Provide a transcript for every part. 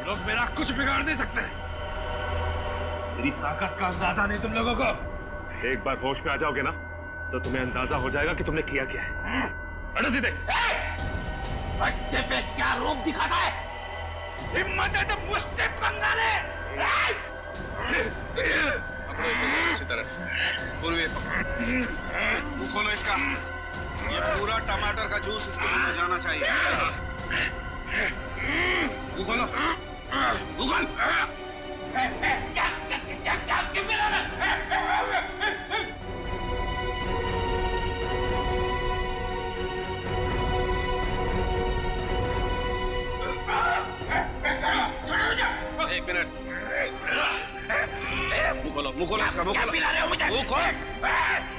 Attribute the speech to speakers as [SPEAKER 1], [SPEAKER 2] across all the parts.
[SPEAKER 1] लोग मेरा कुछ बिगाड़ नहीं सकते। मेरी ताकत का अंदाजा नहीं तुम लोगों को। एक बार होश में आ जाओगे ना तो तुम्हें अंदाजा हो जाएगा कि तुमने किया क्या है। हटो सीधे। बच्चे पे क्या रूप दिखाता है? हिम्मत है तो मुझसे पंगा ले।
[SPEAKER 2] पकड़ो इसे अच्छी तरह से। पूर्वी मुंह खोलो इसका। ये पूरा टमाटर का जूस इसके मुंह में जाना चाहिए। मुंह खोलो। मुंह खोल। एक मिनट। मुंह खोलो इसका। मुंह खोलो। मुंह खोल।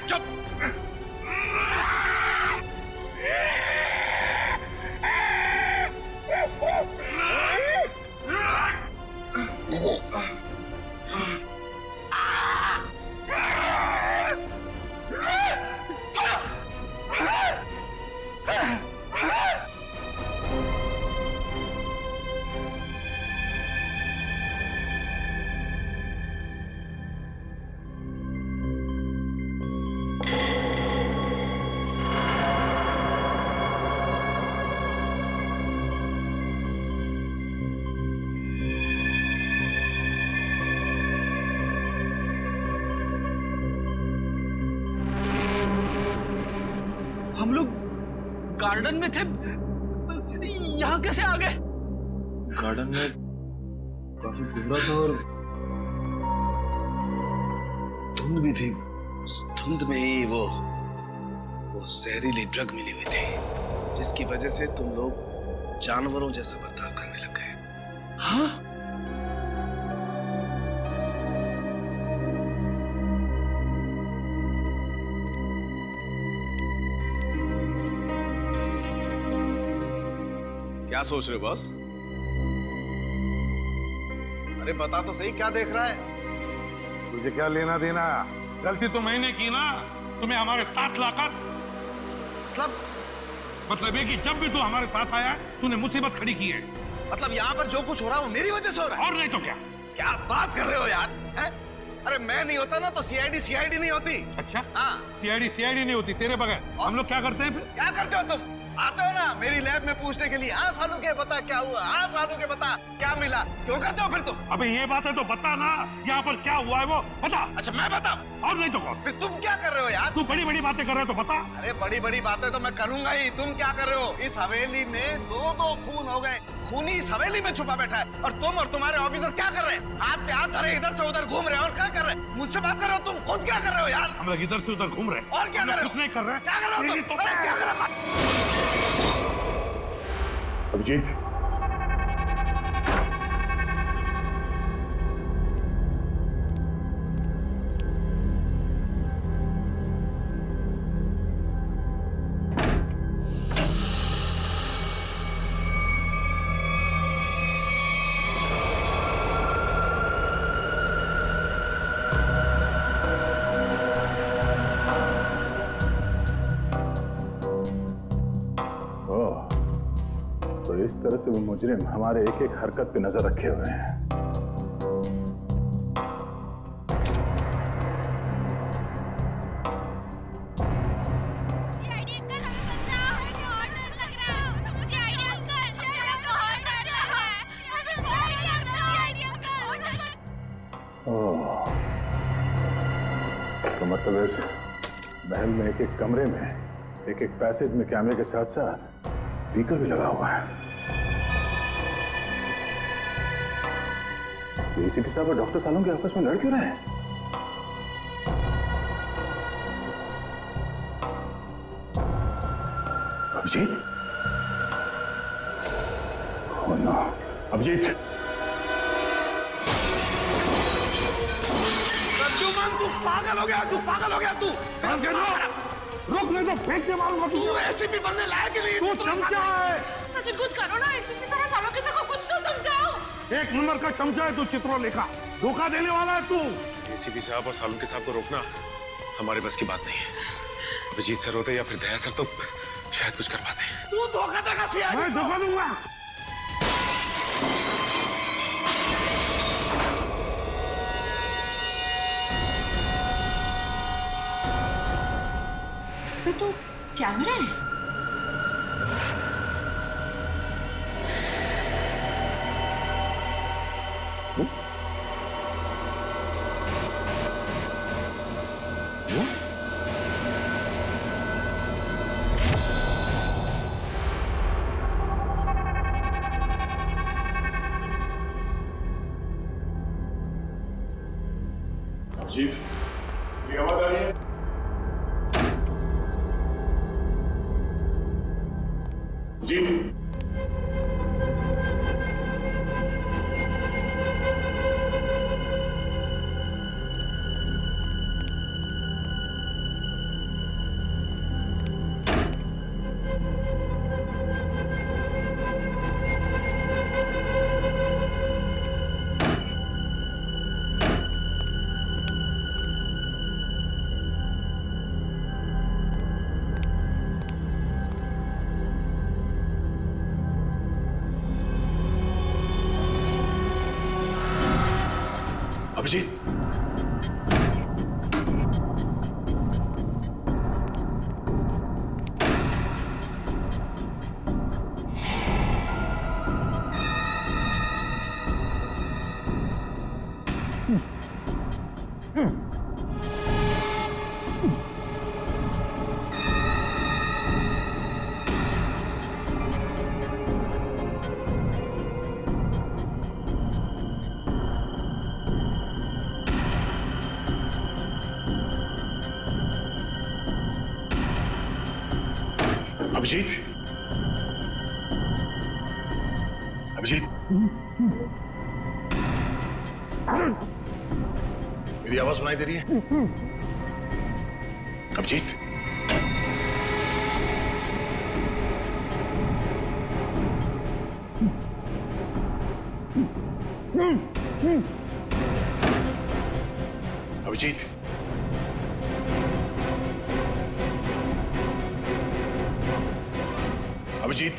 [SPEAKER 2] चुप।
[SPEAKER 3] हम लोग गार्डन में थे, यहाँ कैसे आ गए?
[SPEAKER 4] गार्डन में काफी कोहरा था और धुंध भी थी।
[SPEAKER 2] उस धुंध में ही वो जहरीली ड्रग मिली हुई थी, जिसकी वजह से तुम लोग जानवरों जैसा बर्ताव करने लग गए।
[SPEAKER 3] हाँ?
[SPEAKER 2] क्या सोच रहे हो बॉस? अरे बता तो सही, क्या देख रहा है?
[SPEAKER 1] तुझे क्या लेना देना? गलती तो मैंने की ना, तुम्हें हमारे साथ लाकर। मतलब ये कि जब भी तू हमारे साथ आया तूने मुसीबत खड़ी की है।
[SPEAKER 2] मतलब यहाँ पर जो कुछ हो रहा है वो मेरी वजह से हो रहा है?
[SPEAKER 1] और नहीं तो क्या?
[SPEAKER 2] क्या बात कर रहे हो यार? है? अरे मैं नहीं होता ना तो सीआईडी नहीं होती।
[SPEAKER 1] अच्छा?
[SPEAKER 2] हाँ।
[SPEAKER 1] सीआईडी नहीं होती तेरे बगैर। हम लोग क्या करते हैं फिर?
[SPEAKER 2] क्या करते हो तुम? आते हो ना मेरी लैब में पूछने के लिए, हाँ सालू के बता क्या हुआ, हाँ सालू के बता क्या मिला। क्यों करते हो फिर तुम?
[SPEAKER 1] अबे ये बात है तो बता ना, यहाँ पर क्या हुआ है वो बता।
[SPEAKER 2] अच्छा मैं बताऊं?
[SPEAKER 1] और नहीं तो कौन?
[SPEAKER 2] फिर तुम क्या कर रहे हो यार?
[SPEAKER 1] तू बड़ी बड़ी बातें कर रहे हो तो बता।
[SPEAKER 2] अरे बड़ी बड़ी बातें तो मैं करूंगा ही। तुम क्या कर रहे हो? इस हवेली में दो खून हो गए। खूनी इस हवेली में छुपा बैठा है और तुम और तुम्हारे ऑफिसर क्या कर रहे हैं? हाथ पे हाथ धरे इधर से उधर घूम रहे हैं। और क्या कर रहे हैं? मुझसे बात कर रहे हो? तुम खुद क्या कर रहे हो यार?
[SPEAKER 1] हम लोग इधर से उधर घूम रहे हैं।
[SPEAKER 2] और क्या कर रहे हो?
[SPEAKER 1] कुछ नहीं कर रहे हैं।
[SPEAKER 2] क्या कर रहे हो तुम?
[SPEAKER 1] तो क्या कर रहे हो? अभिजीत, इस तरह से वो मुजरिम हमारे एक एक हरकत पे नजर रखे हुए हैं।
[SPEAKER 5] सीआईडी अंकल हमें बचाओ, हमें और डर लग रहा है। सीआईडी अंकल हमें बहुत डर लग रहा है। CID uncle.
[SPEAKER 1] ओह, तो मतलब इस महल में एक एक कमरे में एक एक पैसेज में कैमरे के साथ साथ स्पीकर भी लगा हुआ है। एसीपी साहब और डॉक्टर सालों के आपस में लड़ क्यों रहे हैं? अभिजीत? Oh no, Abhijit!
[SPEAKER 2] तू पागल हो गया? तू पागल हो गया? तू
[SPEAKER 1] रुक, नहीं तो फेंक के मारूंगा
[SPEAKER 2] तू एसीपी बनने लायक ही नहीं।
[SPEAKER 1] तू चमचा है।
[SPEAKER 5] सचिन कुछ करो ना, एसीपी सर और सालों के सर को कुछ तो समझाओ।
[SPEAKER 1] एक नंबर का चमचा है तू, चित्रोलेखा। धोखा देने वाला है तू।
[SPEAKER 6] एसीपी साहब और सालुंके साहब को रोकना हमारे बस की बात नहीं है। अभिजीत सर होते या फिर दया सर तो शायद कुछ कर पाते।
[SPEAKER 2] तू धोखा देगा सीआईडी?
[SPEAKER 1] मैं धोखा दूंगा।
[SPEAKER 5] कैमरा है?
[SPEAKER 6] अभिजीत, मेरी आवाज आ रही है? अभिजीत,
[SPEAKER 2] अभिजीत, अभिजीत, अभिजीत, मेरी आवाज सुनाई दे रही है? अभिजीत, अभिजीत, अभिजीत,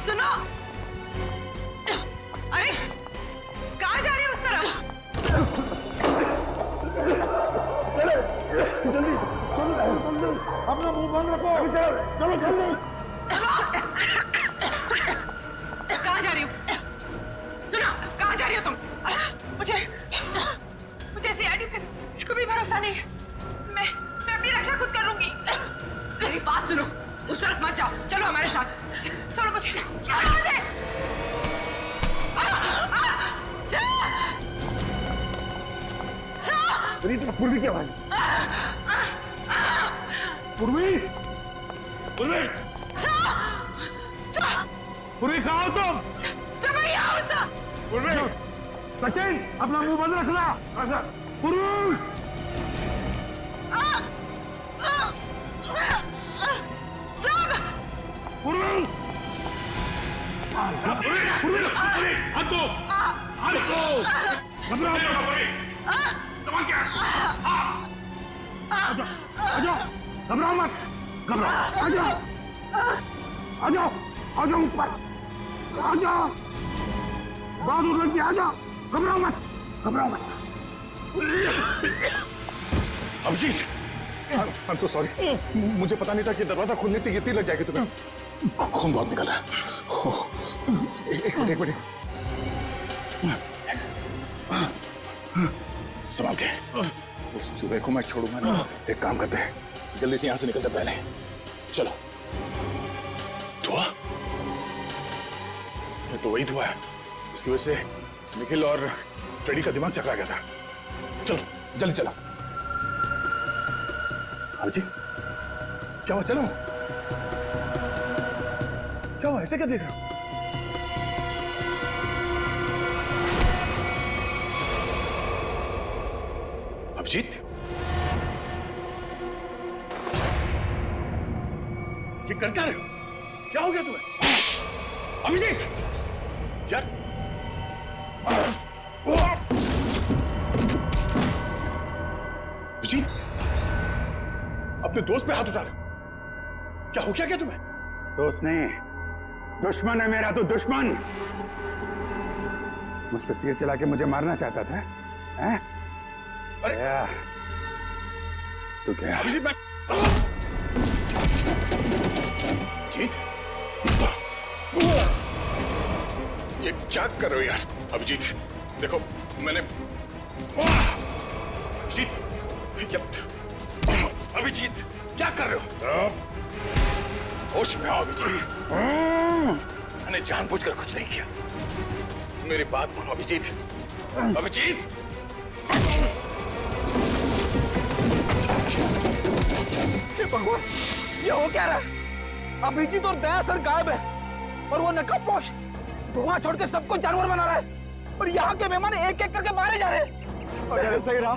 [SPEAKER 7] सुनो, अरे कहाँ जा रही है उस तरफ?
[SPEAKER 8] अपना मुंह बंद रखो। चलो जल्दी।
[SPEAKER 7] कहाँ जा रही हो? सुनो, कहाँ जा रही हो तुम? मुझे सीआईडी पे कुछ भी भरोसा नहीं है। मैं अपनी रक्षा खुद कर लूंगी। मेरी बात सुनो, उस तरफ मत जाओ, चलो हमारे साथ। छोड़ो मुझे, छोड़ो मुझे।
[SPEAKER 8] मेरी तरफ पूर्वी की आवाज। पूर्वी, पूर्वी, पूर्वी कहाँ हो तुम? पूर्वी, सचिन अपना मुंह बंद रखना। पूर्वी, पूर्वी, पूर्वी, हाथ दो, हाथ दो, घबराओ मत। आजाओ, घबराओ मत, घबराओ, आजाओ, आजाओ, आजाओ ऊपर, आजाओ, बहादुर लड़की आजाओ, घबराओ मत, घबराओ मत।
[SPEAKER 2] Abhijit, I'm so sorry. मुझे पता नहीं था कि दरवाजा खोलने से ये तीर लग जाएगी तुम्हें। खून बहुत निकल रहा है। एक मिनट, संभाल के। उस चूहे को मैं छोड़ूंगा ना। एक काम करते हैं, जल्दी से यहाँ से निकलते पहले। चलो। धुआं? ये तो वही धुआं है, इसकी वजह से निखिल और फ्रेडी का दिमाग चकरा गया था। चलो, जल्दी चलो। अभिजीत, क्या हुआ? चलो। क्या हुआ? ऐसे क्या देख रहे हो? अभिजीत, ये कर क्या रहे हो? क्या हो गया तुम्हें? अभिजीत, यार,
[SPEAKER 8] अभिजीत, अपने दोस्त पे हाथ उठा रहे हो? क्या हो क्या तुम्हें?
[SPEAKER 9] दोस्त नहीं, दुश्मन है मेरा तो दुश्मन। मुझ पर तीर चला के मुझे मारना चाहता था, हैं?
[SPEAKER 8] अरे
[SPEAKER 9] तो क्या?
[SPEAKER 8] अभिजीत, मैं जीत, ये क्या कर रहे हो यार? अभिजीत देखो, मैंने अभिजीत क्या कर रहे हो? होश में आओ अभिजीत, मैंने जानबूझकर कुछ नहीं किया। मेरी बात मानो अभिजीत। अभिजीत
[SPEAKER 3] भगवान, ये हो क्या रहा है? अभिजीत और दया सर गायब है और वो नकाबपोश धुआं छोड़ के सबको जानवर बना रहा है और यहाँ के मेहमान एक एक करके मारे जा रहे हैं।
[SPEAKER 8] अगर ऐसा ही रहा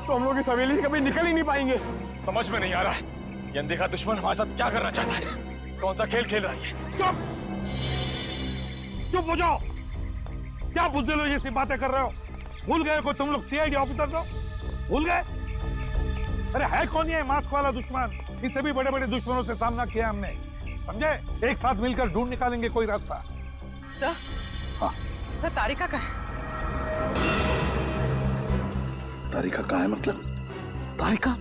[SPEAKER 8] तो हम लोग इस हवेली से कभी निकल ही नहीं पाएंगे। समझ में नहीं आ रहा ये अनदेखा दुश्मन हमारे साथ क्या करना चाहता है, कौन सा खेल खेल रहा है?
[SPEAKER 9] चुप, चुप हो जाओ। क्या बुज़दिल हो जैसी बातें कर रहे हो? भूल गए को तुम लोग सीआईडी ऑफिसर हो? भूल गए? अरे है कौन ये मास्क वाला दुश्मन? इससे भी बड़े बड़े दुश्मनों से सामना किया हमने, समझे? एक साथ मिलकर ढूंढ निकालेंगे कोई रास्ता।
[SPEAKER 7] सर,
[SPEAKER 9] हाँ।
[SPEAKER 7] सर तारिका का है।
[SPEAKER 2] तारिका कहाँ है? मतलब
[SPEAKER 3] तारिका?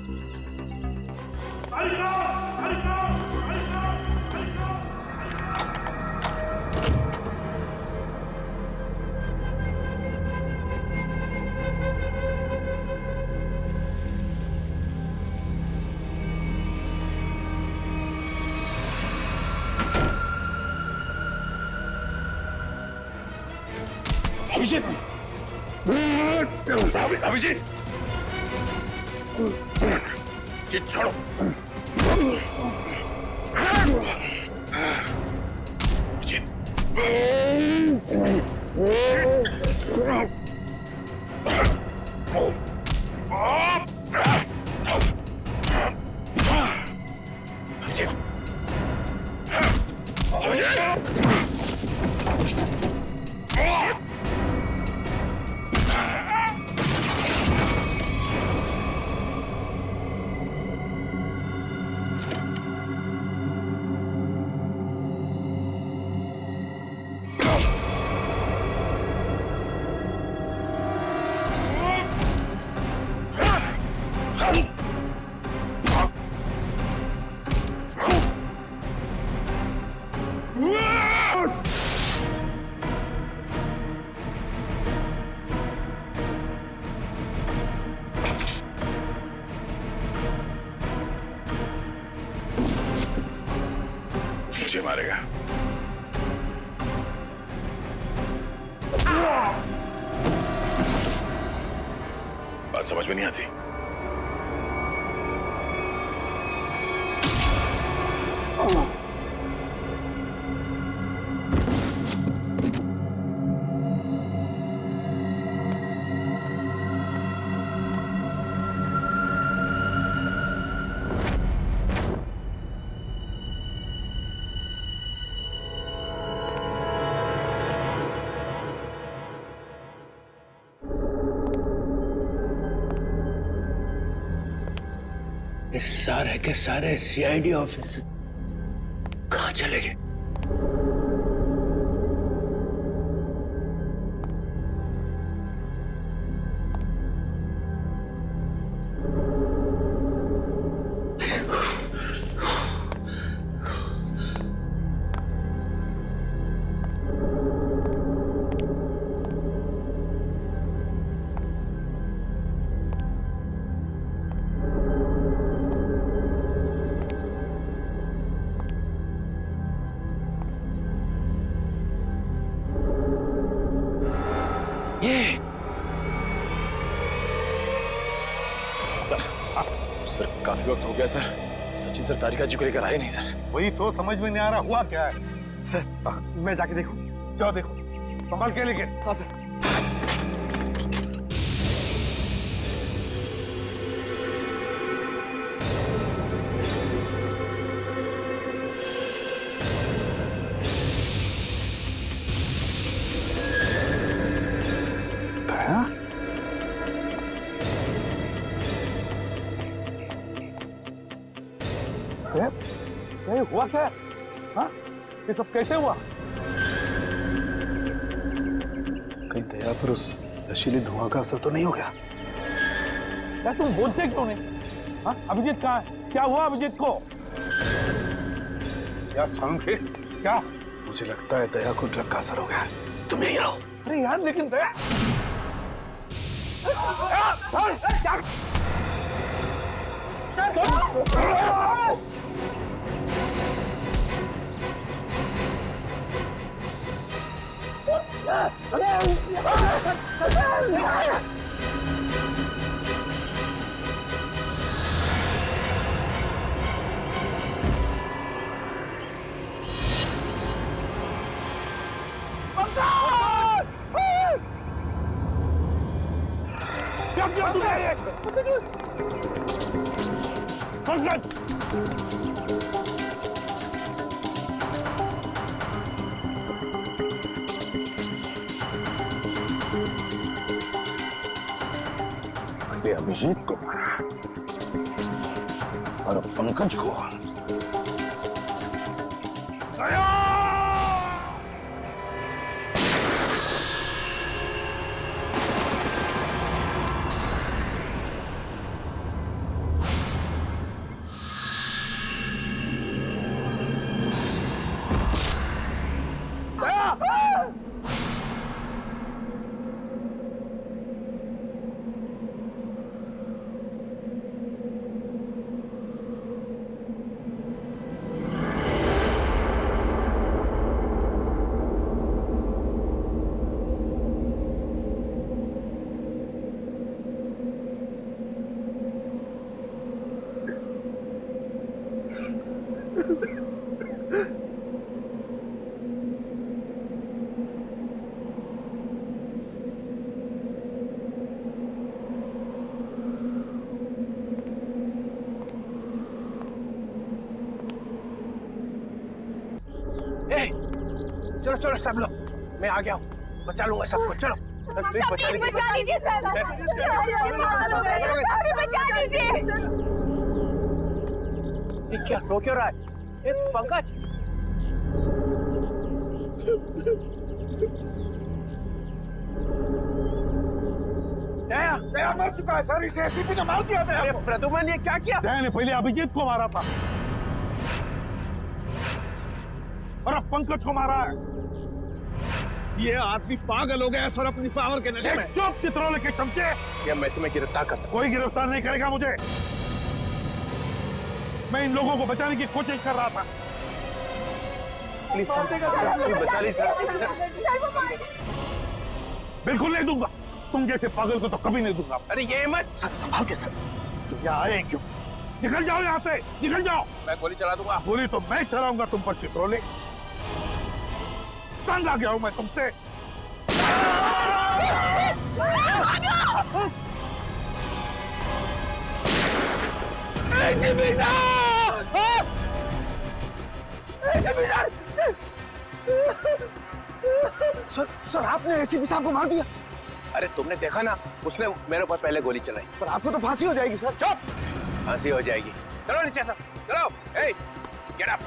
[SPEAKER 9] तारिका, तारिका, तारिका, तारिका।
[SPEAKER 8] अभिजीत, अभिजीत, ये छोड़ो। अभिजीत, मुझे मारेगा। बात समझ में नहीं आती।
[SPEAKER 3] ये सारे के सारे सीआईडी ऑफिस कहाँ चले गए?
[SPEAKER 8] सर काफी वक्त हो गया सर। सचिन सर तारिका जी को लेकर आए नहीं सर।
[SPEAKER 9] वही तो समझ में नहीं आ रहा हुआ क्या है। सर मैं जाके देखूं? जाओ देखो, संभाल के लेके। हाँ सर। हुआ क्या है? हाँ? ये सब कैसे हुआ?
[SPEAKER 2] कहीं दया पर उस नशीली धुआं का असर तो नहीं हो गया?
[SPEAKER 9] यार तुम बोलते क्यों नहीं? हाँ? अभिजीत कहाँ है? क्या हुआ अभिजीत को? यार सालुंखे, क्या?
[SPEAKER 2] मुझे लगता है दया को ड्रग का असर हो गया है। तुम यहीं रहो।
[SPEAKER 9] अरे यार लेकिन दया क्या तूने ये? पंकज! मैंने अभिजीत को मारा और पंकज को चलो चलो सब लोग, मैं आ गया हूँ, बचा लूंगा सबको। चलो
[SPEAKER 7] बचा लीजिए सर, बचा लीजिए।
[SPEAKER 3] ये क्या रो क्यों रहा है? ए, पंकज! दया, दया मर चुका है सर, इसे एसीपी ने मार दिया था। अरे प्रद्युमन, ये क्या किया?
[SPEAKER 9] दया ने पहले अभिजीत को मारा था और अब पंकज को मारा है।
[SPEAKER 2] ये आदमी पागल हो गया सर अपनी पावर के नशे में।
[SPEAKER 9] चुप चित्रोले के चमचे!
[SPEAKER 3] या मैं तुम्हें गिरफ्तार करता हूँ।
[SPEAKER 9] कोई गिरफ्तार नहीं करेगा मुझे। मैं इन लोगों को बचाने की कोशिश कर रहा था।
[SPEAKER 3] प्लीज सर, बचा लीजिए सर।
[SPEAKER 9] बिल्कुल नहीं दूंगा। तुम जैसे पागल को तो कभी नहीं दूंगा।
[SPEAKER 3] अरे ये मत
[SPEAKER 2] सर संभाल के सर।
[SPEAKER 9] तुम यहाँ आए क्यों? निकल जाओ यहाँ से, निकल जाओ।
[SPEAKER 3] मैं गोली चला दूंगा।
[SPEAKER 9] गोली तो मैं चलाऊंगा तुम पर चित्रोले। तंग आ गया हूं मैं तुमसे।
[SPEAKER 3] सर, सर आपने एसीपी साहब को मार दिया। अरे तुमने देखा ना, उसने मेरे ऊपर पहले गोली चलाई। पर आपको तो फांसी हो जाएगी सर। चुप! फांसी हो जाएगी। चलो नीचे सर, चलो। ए, गेट अप।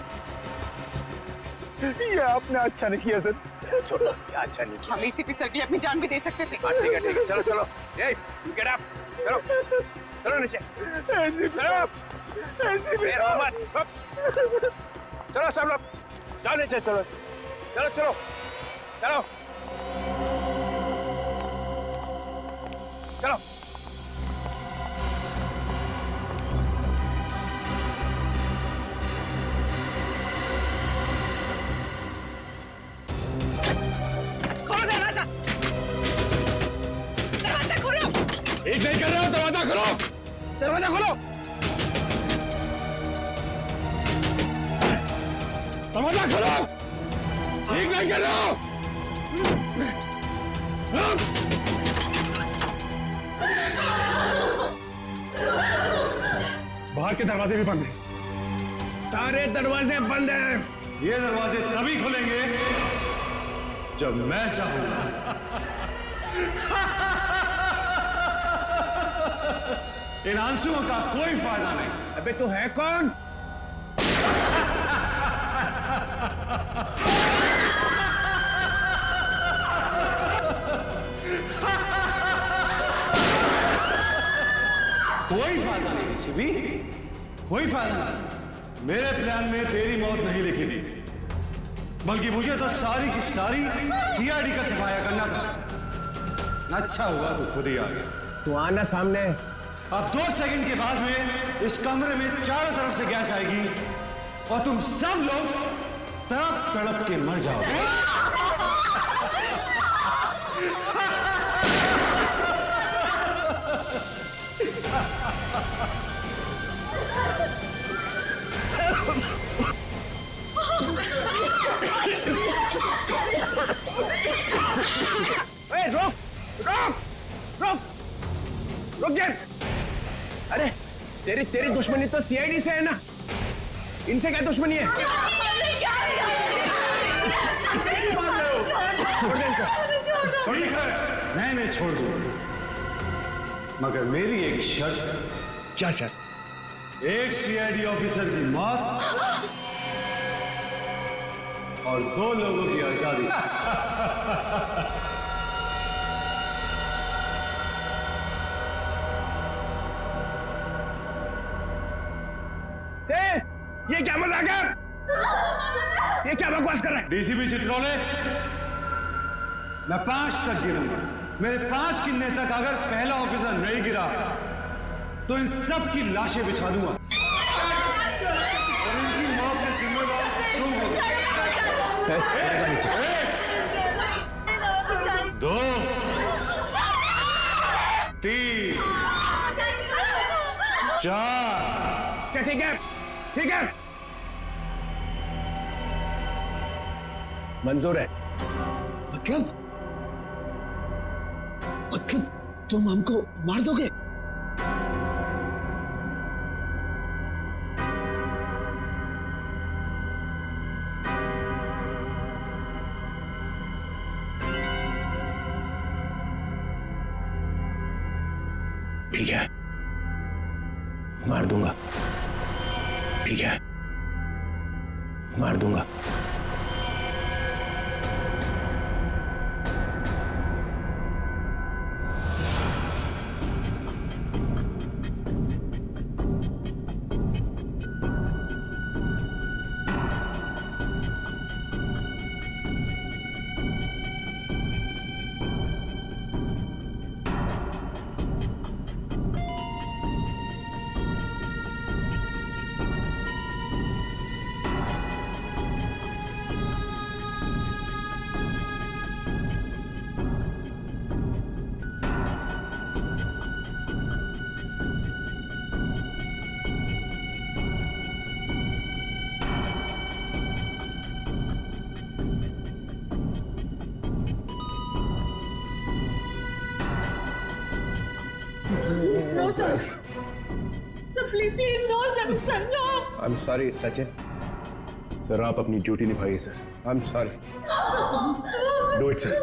[SPEAKER 3] ये आपने अच्छा नहीं किया सर। छोड़ो, ये अच्छा नहीं किया।
[SPEAKER 7] हम एसीपी सर की अपनी जान भी दे सकते थे।
[SPEAKER 3] ठीक है, ठीक है। चलो चलो। ए, गेट अप। चलो, चलो नीचे। चलो। चलो सब लोग, जाओ नीचे। चलो चलो चलो चलो चलो।
[SPEAKER 7] खोलो दरवाजा, दरवाजा खोलो।
[SPEAKER 6] एक नहीं कर रहे हो, दरवाजा खोलो।
[SPEAKER 3] दरवाजा खोलो।
[SPEAKER 6] दरवाजा खोलो। एक नहीं कर रहे हो। बाहर के दरवाजे भी बंद हैं।
[SPEAKER 9] सारे दरवाजे बंद हैं।
[SPEAKER 6] ये दरवाजे तभी खुलेंगे जब मैं चाहूंगा। इन आंसुओं का कोई फायदा नहीं।
[SPEAKER 9] अबे तू है कौन?
[SPEAKER 10] कोई फायदा नहीं। मेरे प्लान में तेरी मौत नहीं लिखी थी, बल्कि मुझे तो सारी की सारी सीआईडी का सफाया करना था। अच्छा हुआ तू खुद ही आ गया।
[SPEAKER 3] तू आना सामने।
[SPEAKER 10] अब 2 सेकंड के बाद में इस कमरे में चारों तरफ से गैस आएगी और तुम सब लोग तड़प तड़प के मर जाओगे।
[SPEAKER 3] रुक रुक रुक रुक जा। अरे तेरी दुश्मनी तो सीआईडी से है ना, इनसे क्या दुश्मनी है?
[SPEAKER 10] ठीक है, मैं छोड़ दूं, मगर मेरी एक शर्त।
[SPEAKER 3] क्या शर्त?
[SPEAKER 10] एक सीआईडी ऑफिसर की मौत और 2 लोगों की आजादी।
[SPEAKER 3] ये क्या मजाक है? ये क्या बकवास कर रहा है?
[SPEAKER 10] डीसीपी चित्रोले, मैं 5 तक गिरूंगा। मेरे 5 गिनने तक अगर पहला ऑफिसर नहीं गिरा तो इन सब की लाशें बिछा दूंगा और इनकी मौत के जिम्मेदार तुम होगे। 2 3 4।
[SPEAKER 3] ठीक है, ठीक है, मंजूर है।
[SPEAKER 2] मतलब तुम हमको मार दोगे?
[SPEAKER 3] ठीक है, मार दूंगा। ठीक है, मार दूंगा।
[SPEAKER 5] No, sir. Sir, please, no, sir, no.
[SPEAKER 3] I'm sorry, Sachin.
[SPEAKER 6] Sir आप अपनी ड्यूटी निभाइए sir.
[SPEAKER 3] I'm sorry.
[SPEAKER 6] Do it sir.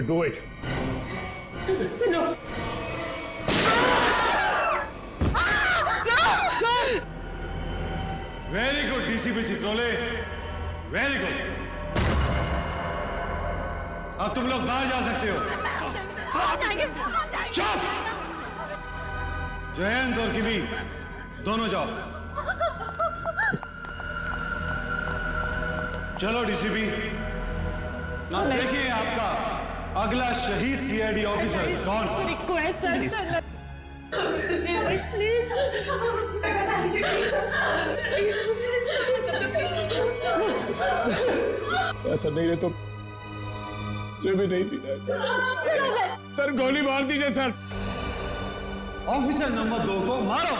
[SPEAKER 6] Do it.
[SPEAKER 5] No.
[SPEAKER 10] Very good DCP Chitrole, very good. अब तुम लोग बाहर जा सकते हो। चुप! जयंत और किमी दोनों जाओ। चलो डीसीपी, अब देखिए आपका अगला शहीद सीआईडी ऑफिसर कौन?
[SPEAKER 5] Request, sir.
[SPEAKER 6] ऐसा नहीं है तो मुझे भी नहीं जीना है सर। गोली मार दीजिए सर।
[SPEAKER 10] ऑफिसर नंबर 2 को मारो।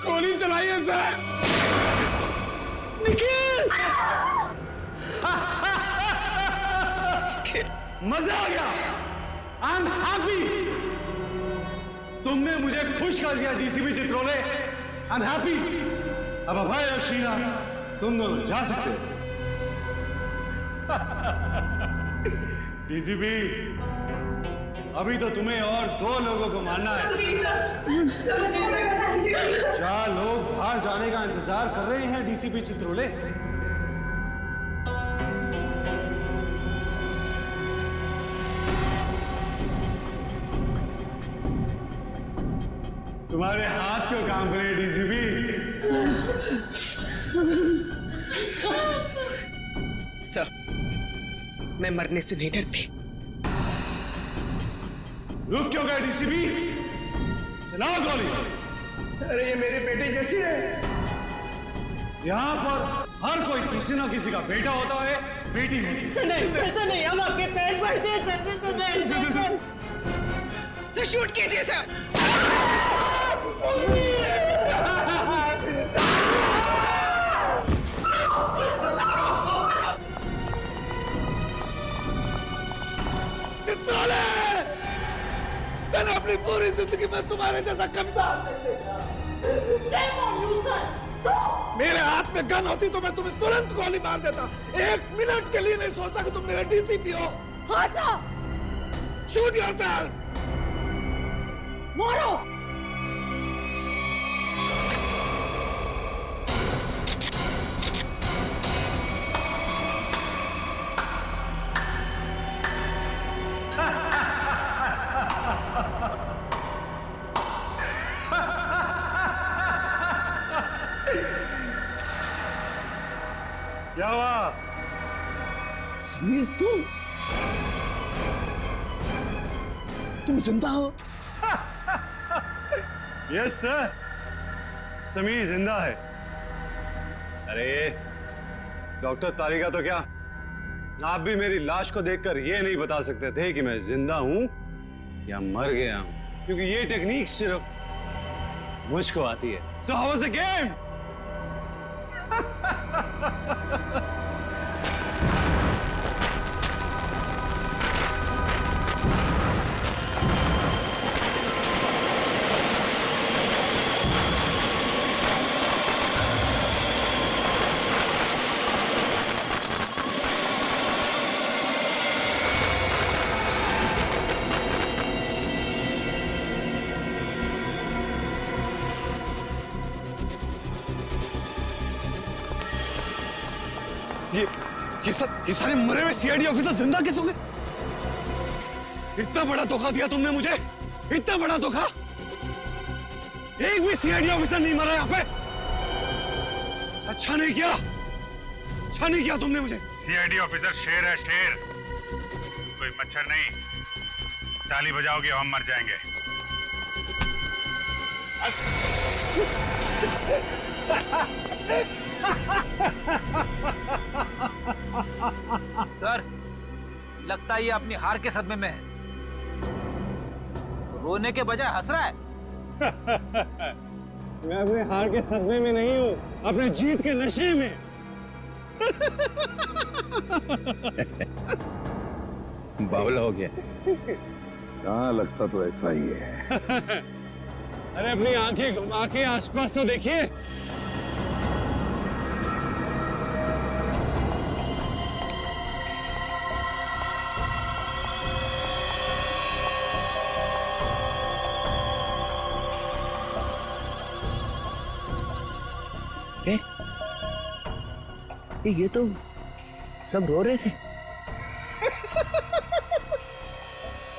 [SPEAKER 6] गोली चलाइए सर।
[SPEAKER 10] निखिल! मजा आ गया। I am happy. तुमने मुझे खुश कर दिया DCP Chitrole. I am happy. अब अभय और शीना तुम दोनों जा सकते हो। डीसीपी, अभी तो तुम्हें और 2 लोगों को मारना है। 4 लोग बाहर जाने का इंतजार कर रहे हैं डीसीपी चित्रोले। तुम्हारे हाथ क्यों कांप रहे डीसीपी?
[SPEAKER 7] सर, मैं मरने से नहीं डरती।
[SPEAKER 10] रुक क्यों गए डीसीपी? चलाओ गोली।
[SPEAKER 3] अरे ये मेरे बेटे जैसी है।
[SPEAKER 10] यहाँ पर हर कोई किसी ना किसी का बेटा होता है, बेटी होती है।
[SPEAKER 7] नहीं, ऐसा नहीं, हम आपके पैर पड़ते हैं सर। सर शूट कीजिए सर।
[SPEAKER 2] चित्रालय, मैंने अपनी पूरी जिंदगी में तुम्हारे जैसा कमजोर नहीं देखा। मेरे हाथ में गन होती तो मैं तुम्हें तुरंत गोली मार देता। 1 मिनट के लिए नहीं सोचता कि तुम मेरे डीसीपी हो।
[SPEAKER 7] हाँ सर।
[SPEAKER 2] Shoot yourself.
[SPEAKER 7] मारो।
[SPEAKER 10] क्या हुआ?
[SPEAKER 2] समीर, तुम जिंदा हो?
[SPEAKER 10] यस सर, समीर जिंदा है। अरे डॉक्टर तारिका तो क्या, आप भी मेरी लाश को देखकर ये नहीं बता सकते थे कि मैं जिंदा हूं या मर गया हूं, क्योंकि ये टेक्निक सिर्फ मुझको आती है। So how was the game?
[SPEAKER 2] ये सारे मरे हुए सीआईडी ऑफिसर जिंदा कैसे हो गए? इतना बड़ा धोखा दिया तुमने मुझे, इतना बड़ा धोखा। एक भी सीआईडी ऑफिसर नहीं मरा यहाँ पे। अच्छा नहीं किया, अच्छा नहीं किया तुमने मुझे।
[SPEAKER 9] सीआईडी ऑफिसर शेर है, शेर, कोई मच्छर नहीं। ताली बजाओगे हम मर जाएंगे।
[SPEAKER 3] सर, लगता है ये अपनी हार के सदमे में है। रोने के बजाय हंस रहा है।
[SPEAKER 10] मैं अपने हार के सदमे में नहीं हूं, अपने जीत के नशे में।
[SPEAKER 8] बावला हो गया।
[SPEAKER 2] हाँ, लगता तो ऐसा ही है।
[SPEAKER 10] अरे अपनी आंखें घुमा के आसपास तो देखिए।
[SPEAKER 3] ये तो सब रो रहे थे।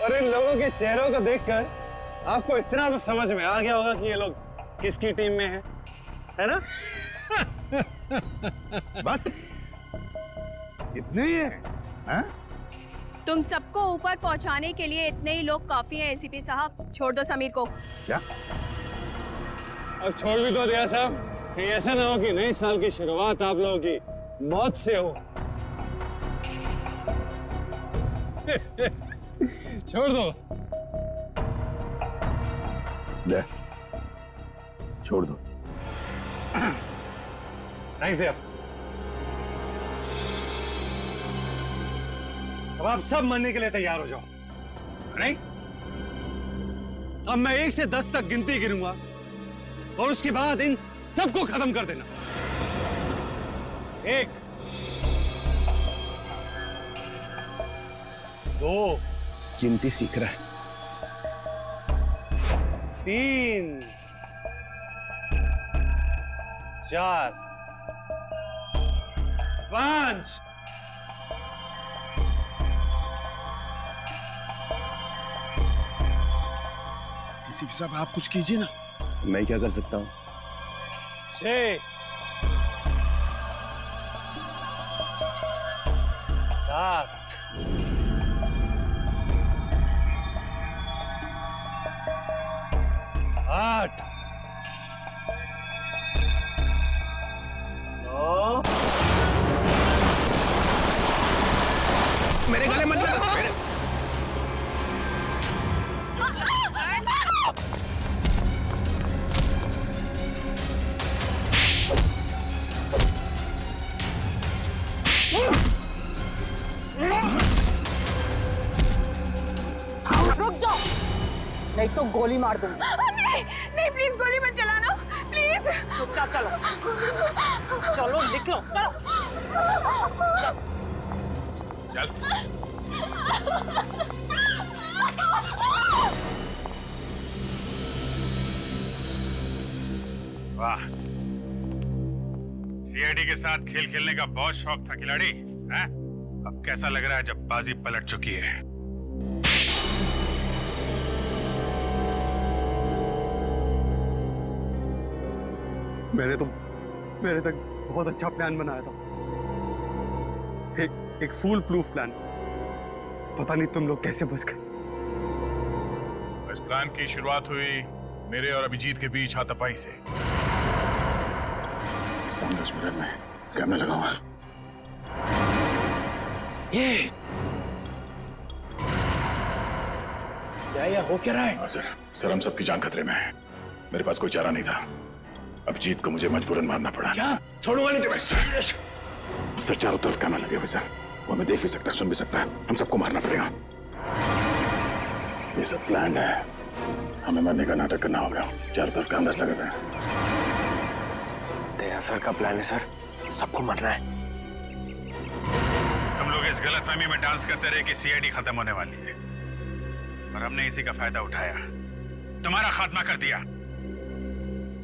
[SPEAKER 10] और इन लोगों के चेहरों को देखकर आपको इतना तो समझ में आ गया होगा कि ये लोग किसकी टीम में हैं, है ना?
[SPEAKER 9] बस इतने ही है? हाँ?
[SPEAKER 5] तुम सबको ऊपर पहुंचाने के लिए इतने ही लोग काफी हैं एसीपी साहब। छोड़ दो समीर को।
[SPEAKER 9] क्या?
[SPEAKER 10] अब छोड़ भी तो दिया साहब, कहीं ऐसा ना हो कि नए साल की शुरुआत आप लोगों की मौत से हो। छोड़ दो।
[SPEAKER 9] ले, छोड़ दो।
[SPEAKER 10] थैंक्स यार। अब आप सब मरने के लिए तैयार हो जाओ, नहीं? अब मैं 1 से 10 तक गिनती गिनूंगा और उसके बाद इन सबको खत्म कर देना। 1, 2,
[SPEAKER 9] गिनती सीख रहा है।
[SPEAKER 10] 3, 4, 5।
[SPEAKER 2] डीसीपी साहब, आप कुछ कीजिए ना।
[SPEAKER 8] मैं क्या कर सकता हूँ?
[SPEAKER 10] 6 7 8 9
[SPEAKER 3] मेरे गले मत लगा।
[SPEAKER 7] रुक जाओ,
[SPEAKER 3] नहीं तो गोली मार दूंगा।
[SPEAKER 7] नहीं नहीं, प्लीज गोली मत चलाना, प्लीज।
[SPEAKER 3] चलो चलो निकलो, चलो।
[SPEAKER 8] चल।
[SPEAKER 9] वाह, सीआईडी के साथ खेल खेलने का बहुत शौक था खिलाड़ी, हैं? अब कैसा लग रहा है जब बाजी पलट चुकी है?
[SPEAKER 10] मैंने तक बहुत अच्छा प्लान बनाया था, एक फूल प्रूफ प्लान। पता नहीं तुम लोग कैसे बच गए।
[SPEAKER 9] इस प्लान की शुरुआत हुई मेरे और अभिजीत के बीच हाथापाई से।
[SPEAKER 8] सामने उस मिरर में कैमरा लगा हुआ है।
[SPEAKER 3] क्या हो क्या रहा है?
[SPEAKER 8] हाँ सर हम सबकी जान खतरे में है। मेरे पास कोई चारा नहीं था। अभिजीत को मुझे मजबूरन मारना पड़ा।
[SPEAKER 3] क्या? छोड़ूंगा नहीं तुम्हें।
[SPEAKER 8] सर चारों तरफ कैमरा लगे हुए सर, वो हमें देख भी सकता है, सुन भी सकता है। हम सबको मारना पड़ेगा। ये सब प्लान है, हमें मरने का नाटक करना होगा। चारों तरफ कैमरास लगे हुए हैं।
[SPEAKER 3] दया सर का प्लान है सर, सबको मरना है।
[SPEAKER 9] तुम लोग इस गलतफहमी में डांस करते रहे कि सीआईडी खत्म होने वाली है, और हमने इसी का फायदा उठाया, तुम्हारा खात्मा कर दिया।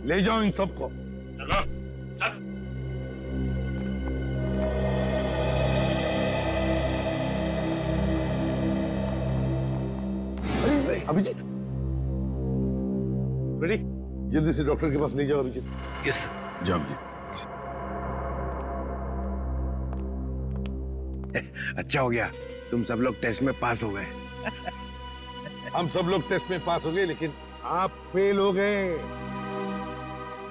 [SPEAKER 9] ले जाओ इन सबको। चलो चल। अभिजीत, रेडी? जल्दी से डॉक्टर के पास ले जाओ अभिजीत।
[SPEAKER 3] Yes sir.
[SPEAKER 9] जाओ अभिजीत।
[SPEAKER 3] अच्छा हो गया, तुम सब लोग टेस्ट में पास हो गए।
[SPEAKER 9] हम सब लोग टेस्ट में पास हो गए, लेकिन आप फेल हो गए।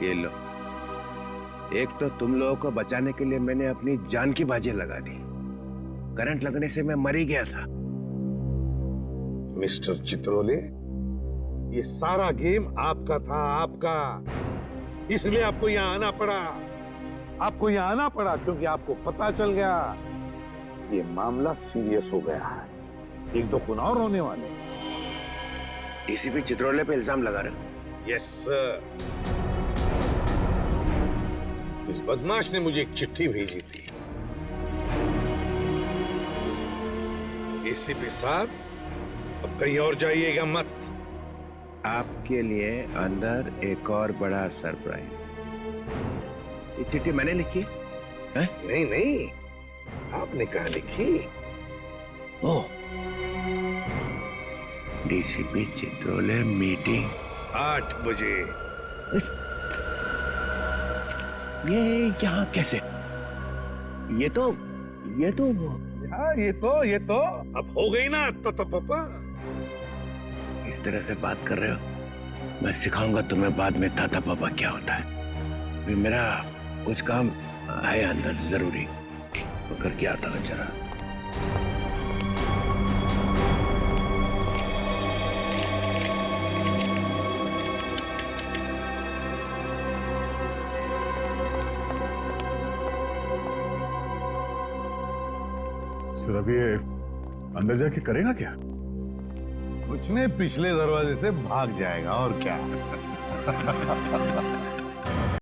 [SPEAKER 3] ये लो, एक तो तुम लोगों को बचाने के लिए मैंने अपनी जान की बाजी लगा दी। करंट लगने से मैं मर ही गया था।
[SPEAKER 9] मिस्टर चित्रोले, ये सारा गेम आपका था, आपका। इसलिए आपको यहाँ आना पड़ा। आपको यहाँ आना पड़ा क्योंकि आपको पता चल गया ये मामला सीरियस हो गया है। एक दो खून और होने वाले।
[SPEAKER 3] डीसीपी चित्रोले पे इल्जाम लगा रहे हो?
[SPEAKER 9] Yes sir. इस बदमाश ने मुझे एक चिट्ठी भेजी थी। एसीपी साहब, अब कहीं और जाइएगा मत।
[SPEAKER 3] आपके लिए अंदर एक और बड़ा सरप्राइज। ये चिट्ठी मैंने लिखी है?
[SPEAKER 9] नहीं नहीं, आपने कहा लिखी?
[SPEAKER 3] ओह, डीसीपी चित्रोले मीटिंग
[SPEAKER 9] 8 बजे।
[SPEAKER 3] ये यहाँ कैसे? ये तो
[SPEAKER 9] हाँ, ये तो अब हो गई ना तो पापा।
[SPEAKER 3] इस तरह से बात कर रहे हो, मैं सिखाऊंगा तुम्हें बाद में ताता पापा क्या होता है। अभी मेरा कुछ काम है अंदर जरूरी, तो करके आता हूँ जरा।
[SPEAKER 8] सर अब ये अंदर जाके करेगा क्या?
[SPEAKER 9] कुछ नहीं, पिछले दरवाजे से भाग जाएगा और क्या।